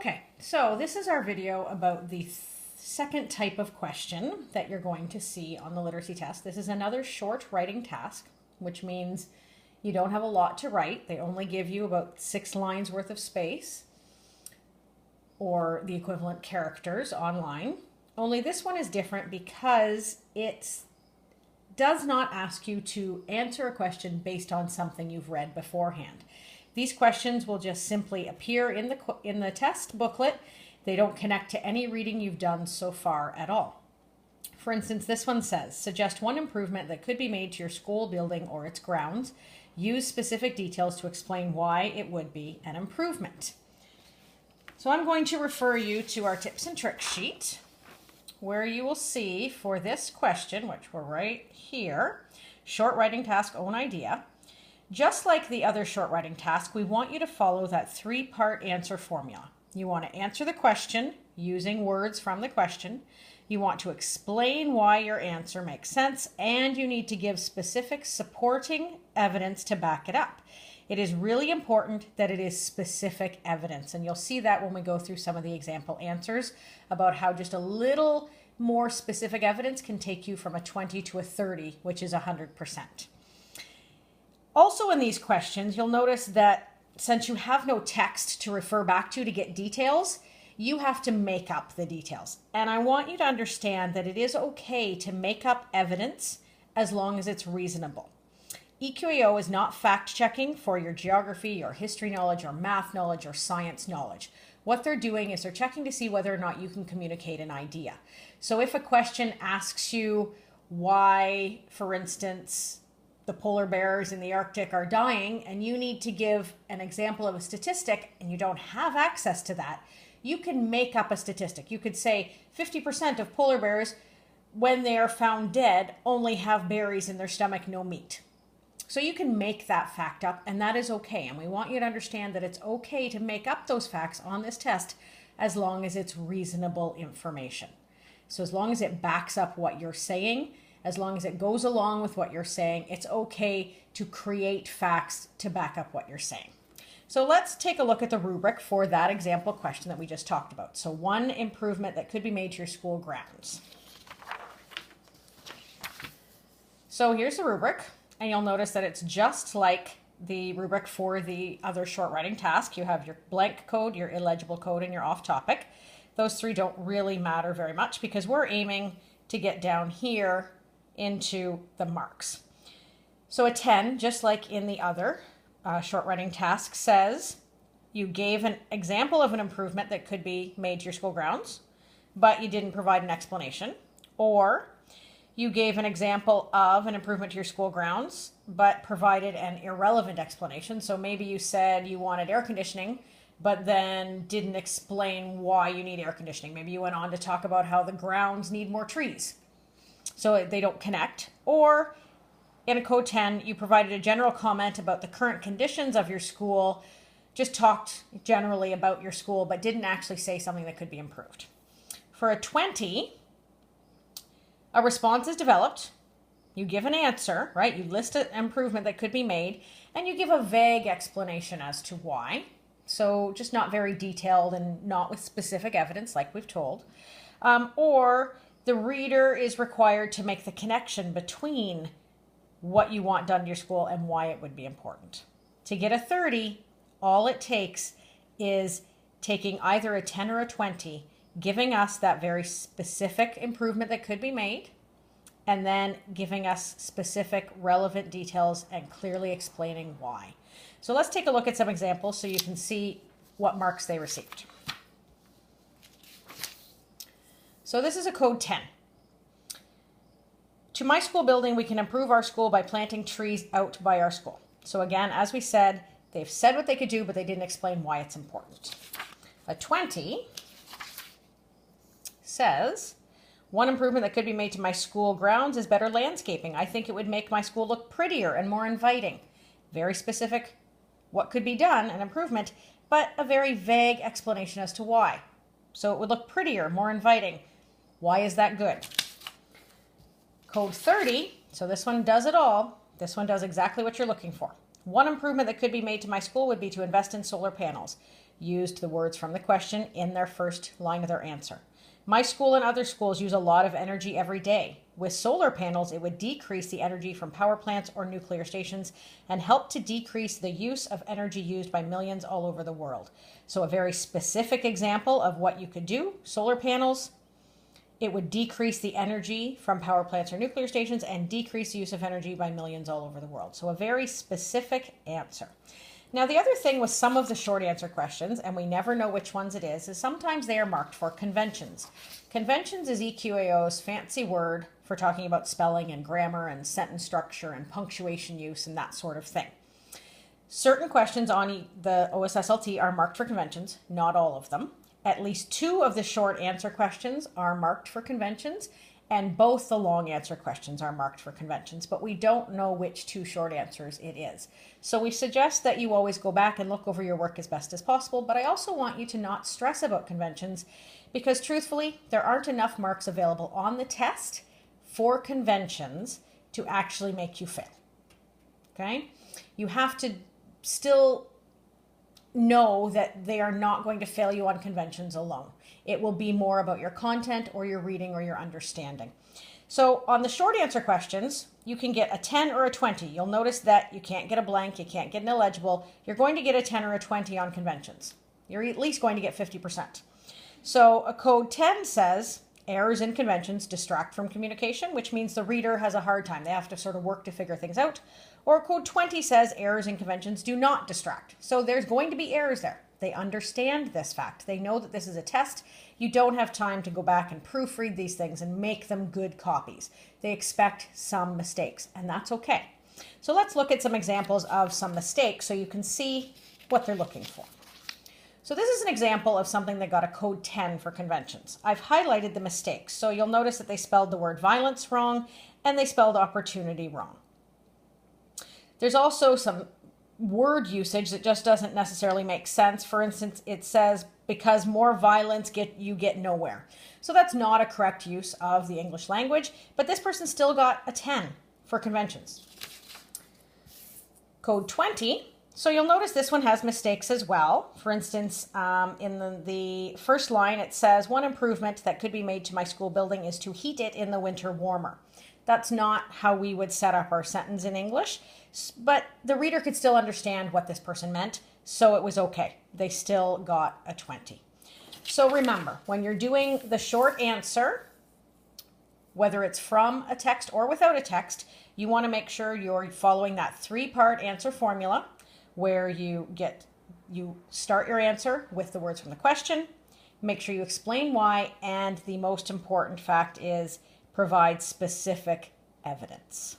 Okay, so this is our video about the second type of question that you're going to see on the literacy test. This is another short writing task, which means you don't have a lot to write. They only give you about 6 lines worth of space or the equivalent characters online. Only this one is different because it does not ask you to answer a question based on something you've read beforehand. These questions will just simply appear in the test booklet. They don't connect to any reading you've done so far at all. For instance, this one says, suggest one improvement that could be made to your school building or its grounds. Use specific details to explain why it would be an improvement. So I'm going to refer you to our tips and tricks sheet, where you will see for this question, which we're right here, short writing task, own idea. Just like the other short writing task, we want you to follow that 3-part answer formula. You want to answer the question using words from the question. You want to explain why your answer makes sense, and you need to give specific supporting evidence to back it up. It is really important that it is specific evidence, and you'll see that when we go through some of the example answers about how just a little more specific evidence can take you from a 20 to a 30, which is 100%. Also in these questions, you'll notice that since you have no text to refer back to get details, you have to make up the details. And I want you to understand that it is okay to make up evidence as long as it's reasonable. EQAO is not fact-checking for your geography, your history knowledge, or math knowledge, or science knowledge. What they're doing is they're checking to see whether or not you can communicate an idea. So if a question asks you why, for instance, the polar bears in the Arctic are dying, and you need to give an example of a statistic and you don't have access to that, you can make up a statistic. You could say 50% of polar bears, when they are found dead, only have berries in their stomach, no meat. So you can make that fact up, and that is okay. And we want you to understand that it's okay to make up those facts on this test as long as it's reasonable information. So as long as it backs up what you're saying, as long as it goes along with what you're saying, it's okay to create facts to back up what you're saying. So let's take a look at the rubric for that example question that we just talked about. So one improvement that could be made to your school grounds. So here's the rubric, and you'll notice that it's just like the rubric for the other short writing task. You have your blank code, your illegible code, and your off topic. Those 3 don't really matter very much because we're aiming to get down here into the marks. So a 10, just like in the other short writing task, says you gave an example of an improvement that could be made to your school grounds, but you didn't provide an explanation. Or you gave an example of an improvement to your school grounds, but provided an irrelevant explanation. So maybe you said you wanted air conditioning, but then didn't explain why you need air conditioning. Maybe you went on to talk about how the grounds need more trees. So they don't connect. Or in a code 10, you provided a general comment about the current conditions of your school, just talked generally about your school, but didn't actually say something that could be improved. For a 20, a response is developed. You give an answer, right? You list an improvement that could be made, and you give a vague explanation as to why. So just not very detailed and not with specific evidence like we've told. Or the reader is required to make the connection between what you want done to your school and why it would be important. To get a 30, all it takes is taking either a 10 or a 20, giving us that very specific improvement that could be made, and then giving us specific relevant details and clearly explaining why. So let's take a look at some examples so you can see what marks they received. So this is a code 10. To my school building, we can improve our school by planting trees out by our school. So again, as we said, they've said what they could do, but they didn't explain why it's important. A 20 says, one improvement that could be made to my school grounds is better landscaping. I think it would make my school look prettier and more inviting. Very specific what could be done, an improvement, but a very vague explanation as to why. So it would look prettier, more inviting. Why is that good? Code 30, so this one does it all. This one does exactly what you're looking for. One improvement that could be made to my school would be to invest in solar panels. used the words from the question in their first line of their answer. My school and other schools use a lot of energy every day. With solar panels, it would decrease the energy from power plants or nuclear stations and help to decrease the use of energy used by millions all over the world. So a very specific example of what you could do, solar panels, it would decrease the energy from power plants or nuclear stations and decrease the use of energy by millions all over the world. So a very specific answer. Now, the other thing with some of the short answer questions, and we never know which ones it is sometimes they are marked for conventions. Conventions is EQAO's fancy word for talking about spelling and grammar and sentence structure and punctuation use and that sort of thing. Certain questions on the OSSLT are marked for conventions, not all of them. At least 2 of the short answer questions are marked for conventions, and both the long answer questions are marked for conventions, but we don't know which 2 short answers it is. So we suggest that you always go back and look over your work as best as possible, but I also want you to not stress about conventions because truthfully, there aren't enough marks available on the test for conventions to actually make you fail. Okay? You have to still know that they are not going to fail you on conventions alone. It will be more about your content or your reading or your understanding. So on the short answer questions, you can get a 10 or a 20. You'll notice that you can't get a blank, you can't get an illegible. You're going to get a 10 or a 20 on conventions. You're at least going to get 50%. So a code 10 says, errors in conventions distract from communication, which means the reader has a hard time. They have to sort of work to figure things out. Or code 20 says errors in conventions do not distract. So there's going to be errors there. They understand this fact. They know that this is a test. You don't have time to go back and proofread these things and make them good copies. They expect some mistakes, and that's okay. So let's look at some examples of some mistakes so you can see what they're looking for. So this is an example of something that got a code 10 for conventions. I've highlighted the mistakes. So you'll notice that they spelled the word violence wrong and they spelled opportunity wrong. There's also some word usage that just doesn't necessarily make sense. For instance, it says, because more violence you get nowhere. So that's not a correct use of the English language, but this person still got a 10 for conventions. Code 20. So you'll notice this one has mistakes as well. For instance, in the first line, it says, one improvement that could be made to my school building is to heat it in the winter warmer. That's not how we would set up our sentence in English, but the reader could still understand what this person meant, so it was okay. They still got a 20. So remember, when you're doing the short answer, whether it's from a text or without a text, you want to make sure you're following that 3-part answer formula, where you start your answer with the words from the question, make sure you explain why, and the most important fact is provide specific evidence.